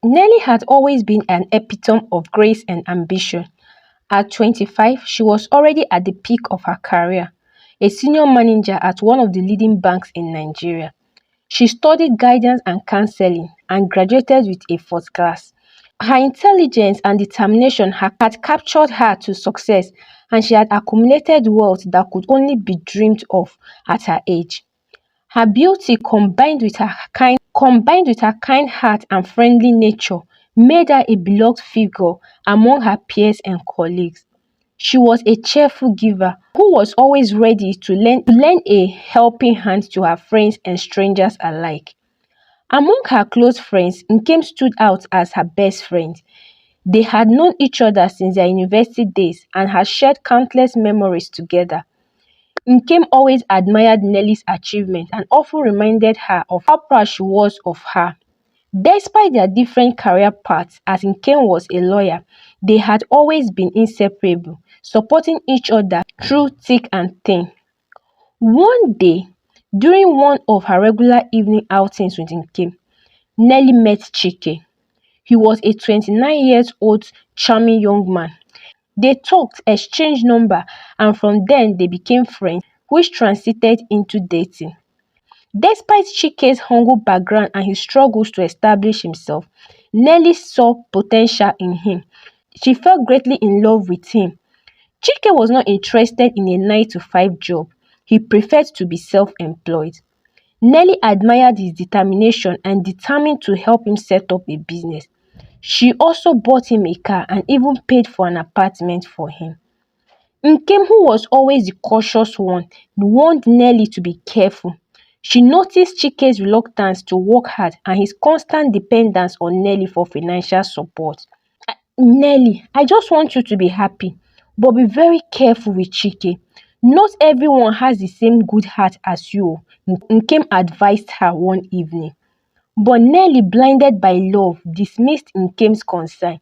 Nellie had always been an epitome of grace and ambition. At 25, she was already at the peak of her career, a senior manager at one of the leading banks in Nigeria. She studied guidance and counseling and graduated with a first class. Her intelligence and determination had captured her to success, and she had accumulated wealth that could only be dreamed of at her age. Her beauty combined with her kind heart and friendly nature made her a beloved figure among her peers and colleagues. She was a cheerful giver who was always ready to lend a helping hand to her friends and strangers alike. Among her close friends, Nkem stood out as her best friend. They had known each other since their university days and had shared countless memories together. Nkem always admired Nellie's achievements and often reminded her of how proud she was of her. Despite their different career paths, as Nkem was a lawyer, they had always been inseparable, supporting each other through thick and thin. One day, during one of her regular evening outings with Nkem, Nellie met Chike. He was a 29-year-old charming young man. They talked, exchanged numbers, and from then they became friends, which transited into dating. Despite Chike's humble background and his struggles to establish himself, Nellie saw potential in him. She fell greatly in love with him. Chike was not interested in a 9-to-5 job. He preferred to be self-employed. Nellie admired his determination and determined to help him set up a business. She also bought him a car and even paid for an apartment for him. Nkem, who was always the cautious one, warned Nellie to be careful. She noticed Chike's reluctance to work hard and his constant dependence on Nellie for financial support. Nellie, I just want you to be happy, but be very careful with Chike. Not everyone has the same good heart as you, Nkem advised her one evening. But Nellie, blinded by love, dismissed Nkem's concern.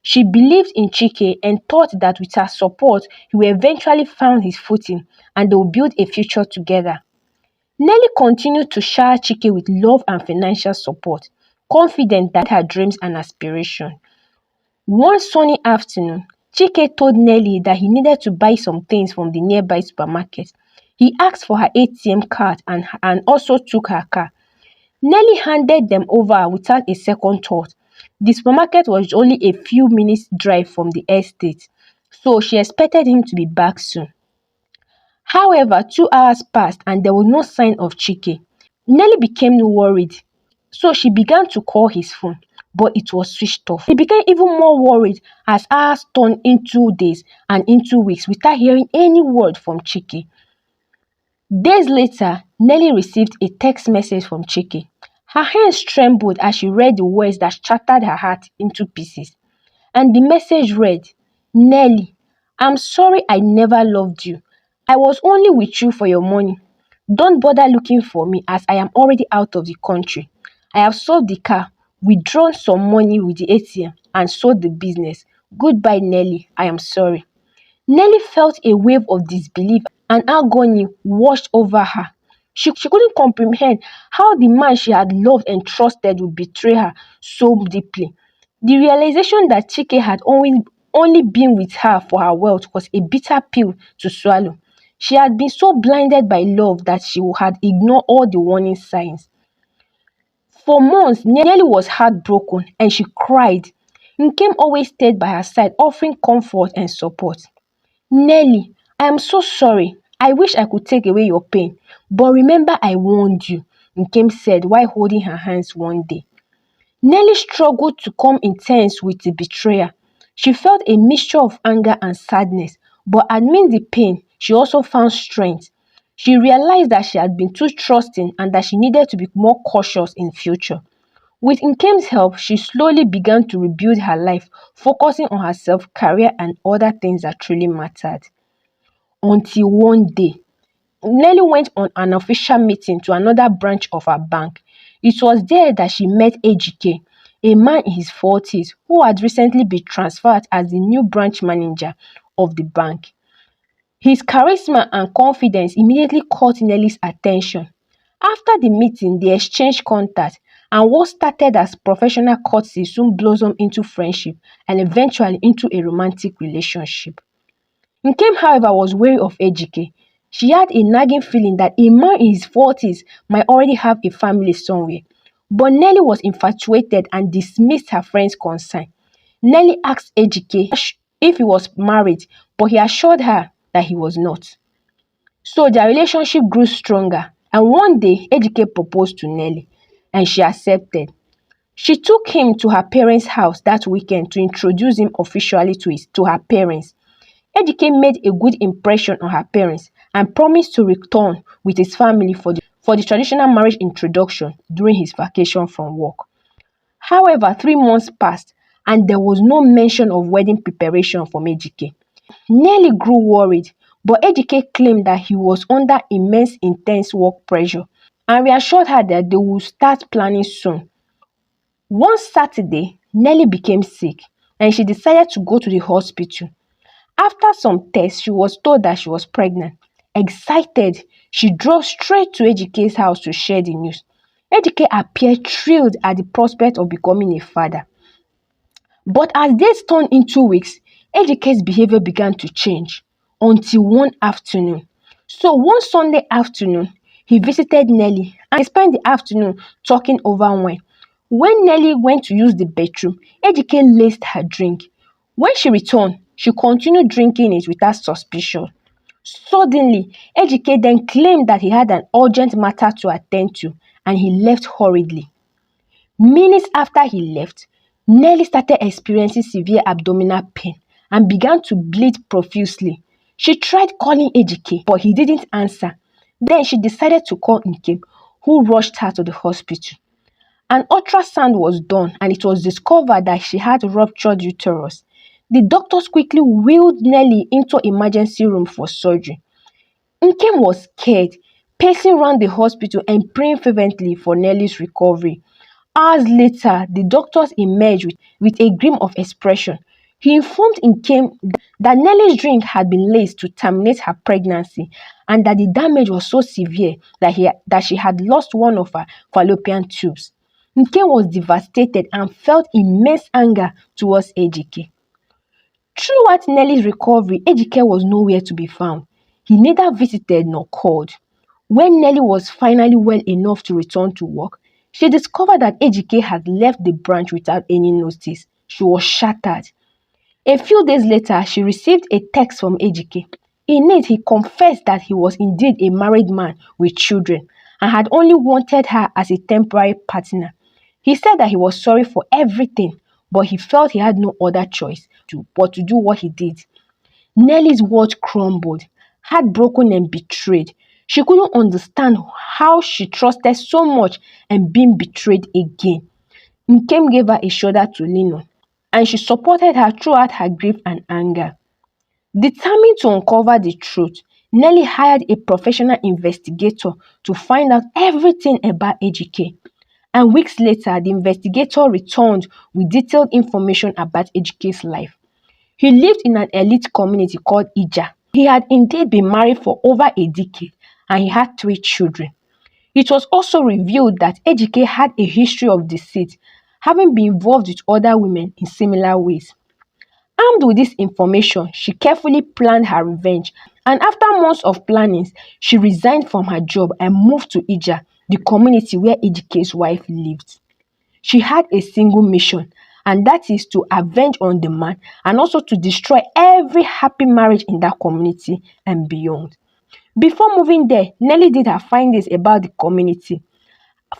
She believed in Chike and thought that with her support, he would eventually find his footing and they would build a future together. Nellie continued to shower Chike with love and financial support, confident that her dreams and aspirations. One sunny afternoon, Chike told Nellie that he needed to buy some things from the nearby supermarket. He asked for her ATM card and also took her car. Nellie handed them over without a second thought. The supermarket was only a few minutes' drive from the estate, so she expected him to be back soon. However, 2 hours passed and there was no sign of Chike. Nellie became worried, so she began to call his phone, but it was switched off. She became even more worried as hours turned into days and into weeks without hearing any word from Chike. Days later, Nellie received a text message from Chike. Her hands trembled as she read the words that shattered her heart into pieces. And the message read, Nellie, I'm sorry I never loved you. I was only with you for your money. Don't bother looking for me as I am already out of the country. I have sold the car, withdrawn some money with the ATM, and sold the business. Goodbye, Nellie. I am sorry. Nellie felt a wave of disbelief and agony washed over her. She couldn't comprehend how the man she had loved and trusted would betray her so deeply. The realization that Chike had only been with her for her wealth was a bitter pill to swallow. She had been so blinded by love that she had ignored all the warning signs. For months, Nellie was heartbroken and she cried. Nkem always stayed by her side, offering comfort and support. Nellie, I am so sorry. I wish I could take away your pain. But remember I warned you, Nkem said while holding her hands one day. Nellie struggled to come in terms with the betrayer. She felt a mixture of anger and sadness, but amid the pain, she also found strength. She realized that she had been too trusting and that she needed to be more cautious in future. With Nkem's help, she slowly began to rebuild her life, focusing on herself, career, and other things that truly mattered. Until one day, Nellie went on an official meeting to another branch of her bank. It was there that she met Ejike, a man in his 40s who had recently been transferred as the new branch manager of the bank. His charisma and confidence immediately caught Nellie's attention. After the meeting, they exchanged contacts, and what started as professional courtship soon blossomed into friendship and eventually into a romantic relationship. Nkem, however, was wary of Ejike. She had a nagging feeling that a man in his 40s might already have a family somewhere. But Nelly was infatuated and dismissed her friend's concern. Nelly asked Ejike if he was married, but he assured her that he was not. So their relationship grew stronger, and one day Ejike proposed to Nelly, and she accepted. She took him to her parents' house that weekend to introduce him officially to her parents. Ejike made a good impression on her parents and promised to return with his family for the traditional marriage introduction during his vacation from work. However, 3 months passed and there was no mention of wedding preparation from Ejike. Nelly grew worried, but Ejike claimed that he was under immense intense work pressure and reassured her that they would start planning soon. One Saturday, Nelly became sick and she decided to go to the hospital. After some tests, she was told that she was pregnant. Excited, she drove straight to Ejike's house to share the news. Ejike appeared thrilled at the prospect of becoming a father. But as days turned into weeks, Ejike's behavior began to change until one afternoon. So one Sunday afternoon, he visited Nelly and they spent the afternoon talking over wine. When Nelly went to use the bathroom, Ejike laced her drink. When she returned, she continued drinking it without suspicion. Suddenly, Ejike then claimed that he had an urgent matter to attend to and he left hurriedly. Minutes after he left, Nelly started experiencing severe abdominal pain and began to bleed profusely. She tried calling Ejike, but he didn't answer. Then she decided to call Nkem, who rushed her to the hospital. An ultrasound was done and it was discovered that she had ruptured uterus. The doctors quickly wheeled Nelly into emergency room for surgery. Nkem was scared, pacing around the hospital and praying fervently for Nelly's recovery. Hours later, the doctors emerged with a grin of expression. He informed Nkem that Nelly's drink had been laced to terminate her pregnancy and that the damage was so severe that she had lost one of her fallopian tubes. Nkem was devastated and felt immense anger towards Ejike. Throughout Nelly's recovery, Ejike was nowhere to be found. He neither visited nor called. When Nelly was finally well enough to return to work, she discovered that Ejike had left the branch without any notice. She was shattered. A few days later, she received a text from Ejike. In it, he confessed that he was indeed a married man with children and had only wanted her as a temporary partner. He said that he was sorry for everything, but he felt he had no other choice but to do what he did. Nelly's world crumbled, heartbroken and betrayed. She couldn't understand how she trusted so much and being betrayed again. Nkem gave her a shoulder to lean on, and she supported her throughout her grief and anger. Determined to uncover the truth, Nelly hired a professional investigator to find out everything about Ejike. And weeks later, the investigator returned with detailed information about Ejike's life. He lived in an elite community called Ija. He had indeed been married for over a decade and he had 3 children. It was also revealed that Ejike had a history of deceit, having been involved with other women in similar ways. Armed with this information, she carefully planned her revenge, and after months of planning, she resigned from her job and moved to Ija, the community where Ejike's wife lived. She had a single mission, and that is to avenge on the man and also to destroy every happy marriage in that community and beyond. Before moving there, Nelly did her findings about the community.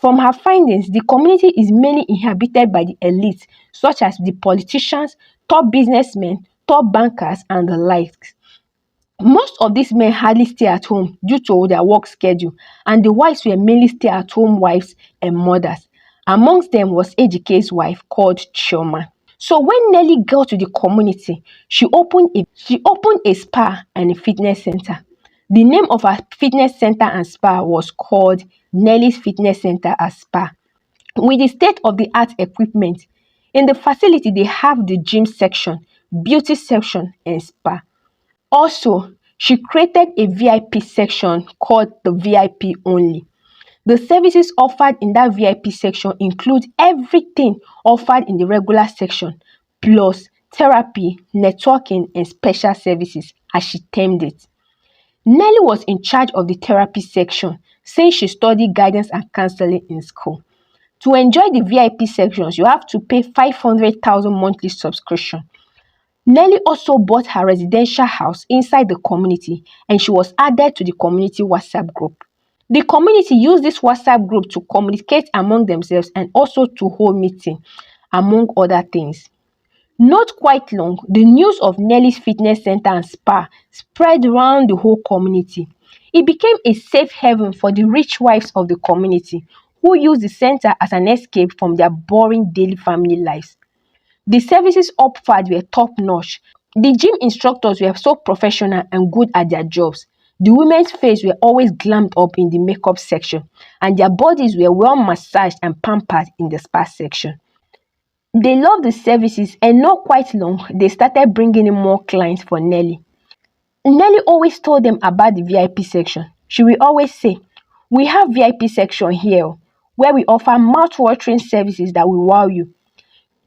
From her findings, the community is mainly inhabited by the elite, such as the politicians, top businessmen, top bankers, and the likes. Most of these men hardly stay at home due to their work schedule, and the wives were mainly stay-at-home wives and mothers. Amongst them was Ejike's wife called Chioma. So when Nelly got to the community, she opened a spa and a fitness center. The name of her fitness center and spa was called Nelly's Fitness Center and Spa. With the state-of-the-art equipment, in the facility they have the gym section, beauty section, and spa. Also, she created a VIP section called the VIP only. The services offered in that VIP section include everything offered in the regular section, plus therapy, networking, and special services, as she termed it. Nelly was in charge of the therapy section since she studied guidance and counseling in school. To enjoy the VIP sections, you have to pay 500,000 monthly subscription. Nelly also bought her residential house inside the community, and she was added to the community WhatsApp group. The community used this WhatsApp group to communicate among themselves and also to hold meetings, among other things. Not quite long, the news of Nelly's fitness center and spa spread around the whole community. It became a safe haven for the rich wives of the community who used the center as an escape from their boring daily family lives. The services offered were top-notch. The gym instructors were so professional and good at their jobs. The women's faces were always glammed up in the makeup section, and their bodies were well massaged and pampered in the spa section. They loved the services, and not quite long, they started bringing in more clients for Nelly. Nelly always told them about the VIP section. She will always say, "We have VIP section here where we offer mouth-watering services that will wow you.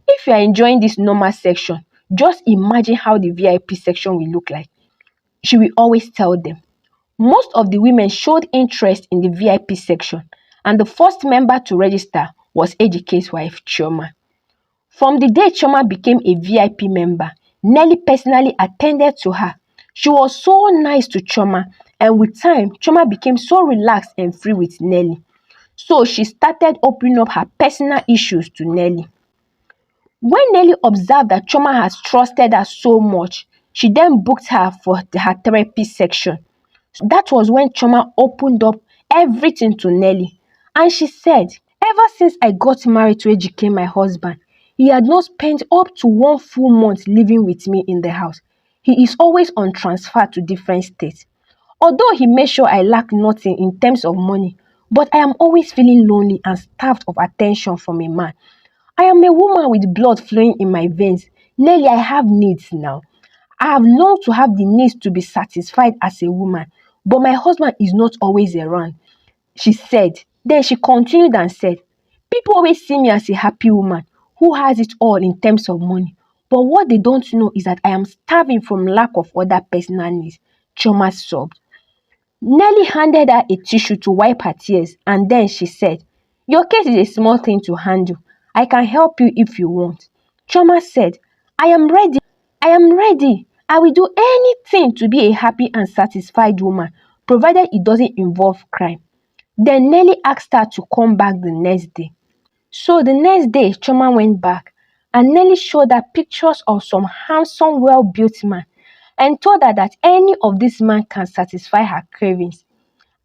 If you are enjoying this normal section, just imagine how the VIP section will look like." She will always tell them. Most of the women showed interest in the VIP section, and the first member to register was Ejike's wife, Chioma. From the day Chioma became a VIP member, Nelly personally attended to her. She was so nice to Chioma, and with time, Chioma became so relaxed and free with Nelly. So she started opening up her personal issues to Nelly. When Nelly observed that Chioma has trusted her so much, she then booked her for her therapy section. That was when Chioma opened up everything to Nelly, and she said, "Ever since I got married to Ejike, my husband, he had not spent up to 1 full month living with me in the house. He is always on transfer to different states. Although he made sure I lack nothing in terms of money, but I am always feeling lonely and starved of attention from a man. I am a woman with blood flowing in my veins. Nelly, I have needs now. I have learned to have the needs to be satisfied as a woman, but my husband is not always around," she said. Then she continued and said, "People always see me as a happy woman who has it all in terms of money, but what they don't know is that I am starving from lack of other personal needs." Chioma sobbed. Nelly handed her a tissue to wipe her tears, and then she said, "Your case is a small thing to handle. I can help you if you want." Chioma said, "I am ready. I am ready. I will do anything to be a happy and satisfied woman, provided it doesn't involve crime." Then Nelly asked her to come back the next day. So the next day, Chioma went back, and Nelly showed her pictures of some handsome, well-built man and told her that any of these men can satisfy her cravings.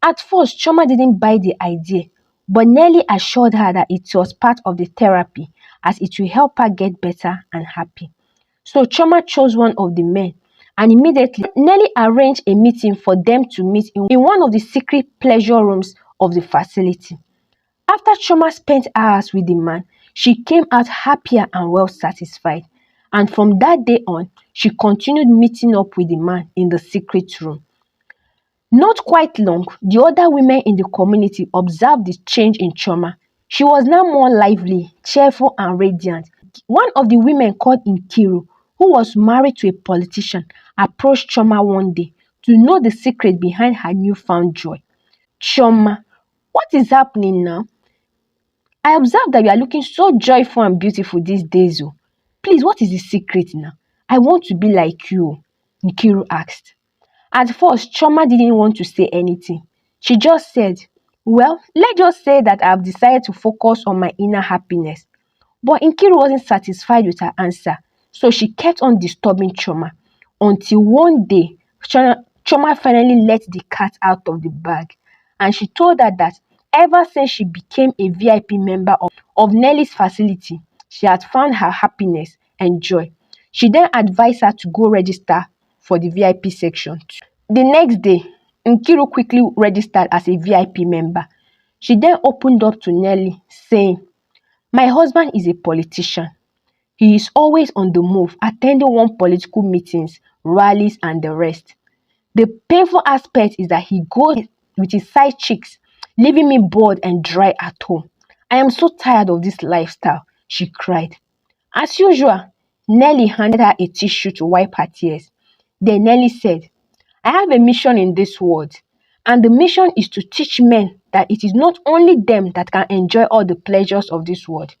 At first, Chioma didn't buy the idea, but Nelly assured her that it was part of the therapy as it will help her get better and happy. So Chioma chose one of the men, and immediately Nelly arranged a meeting for them to meet in one of the secret pleasure rooms of the facility. After Chioma spent hours with the man, she came out happier and well satisfied. And from that day on, she continued meeting up with the man in the secret room. Not quite long, the other women in the community observed the change in Chioma. She was now more lively, cheerful, and radiant. One of the women called Nkiru, who was married to a politician, approached Chioma one day to know the secret behind her newfound joy. "Chioma, what is happening now? I observe that you are looking so joyful and beautiful these days. Oh. Please, what is the secret now? I want to be like you," Nkiru asked. At first, Chioma didn't want to say anything. She just said, "Well, let's just say that I've decided to focus on my inner happiness." But Nkiru wasn't satisfied with her answer, so she kept on disturbing Chioma until one day, Chioma finally let the cat out of the bag, and she told her that ever since she became a VIP member of Nelly's facility, she had found her happiness and joy. She then advised her to go register for the VIP section. The next day, Nkiru quickly registered as a VIP member. She then opened up to Nelly, saying, "My husband is a politician. He is always on the move, attending one political meetings, rallies, and the rest. The painful aspect is that he goes with his side chicks leaving me bored and dry at home. I am so tired of this lifestyle, she cried. As usual, Nelly handed her a tissue to wipe her tears. Then Nelly said, I have a mission in this world, and the mission is to teach men that it is not only them that can enjoy all the pleasures of this world.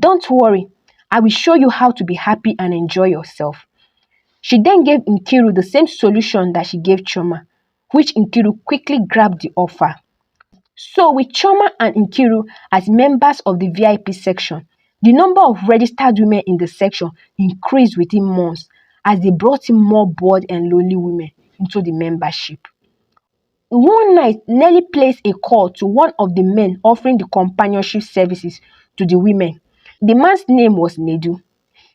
Don't worry, I will show you how to be happy and enjoy yourself. She then gave Nkiru the same solution that she gave Choma, which Nkiru quickly grabbed the offer. So with Choma and Nkiru as members of the VIP section, the number of registered women in the section increased within months as they brought in more bored and lonely women into the membership. One night, Nelly placed a call to one of the men offering the companionship services to the women. The man's name was Nedu.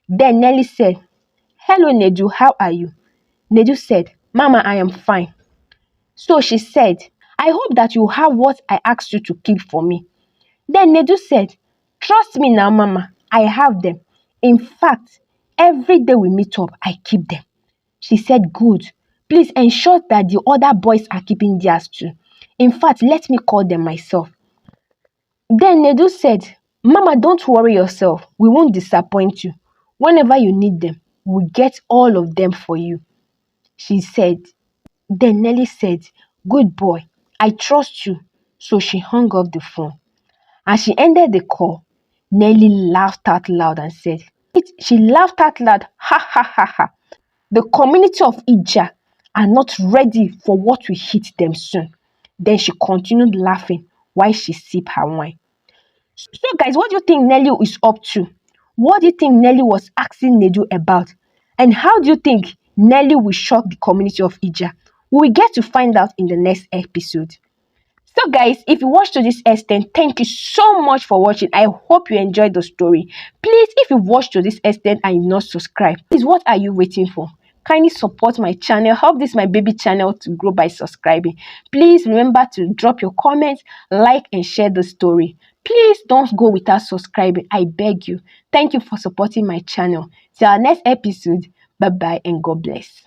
Then Nelly said, Hello Nedu, how are you? Nedu said, Mama, I am fine. So she said, I hope that you have what I asked you to keep for me. Then Nedu said, Trust me now, Mama, I have them. In fact, every day we meet up, I keep them. She said, Good. Please ensure that the other boys are keeping theirs too. In fact, let me call them myself. Then Nedu said, Mama, don't worry yourself. We won't disappoint you. Whenever you need them, we'll get all of them for you. She said. Then Nelly said, Good boy, I trust you. So she hung up the phone. As she ended the call, Nelly laughed out loud and said, She laughed out loud, ha ha ha ha. The community of Ija are not ready for what will hit them soon. Then she continued laughing while she sipped her wine. So guys, what do you think Nelly is up to? What do you think Nelly was asking Nedu about? And how do you think Nelly will shock the community of Ija? We will get to find out in the next episode. So guys, if you watched to this extent, thank you so much for watching. I hope you enjoyed the story. Please, if you've watched to this extent and you've not subscribed, please, what are you waiting for? Kindly support my channel. Help this my baby channel to grow by subscribing. Please remember to drop your comments, like and share the story. Please don't go without subscribing. I beg you. Thank you for supporting my channel. Till our next episode. Bye bye and God bless.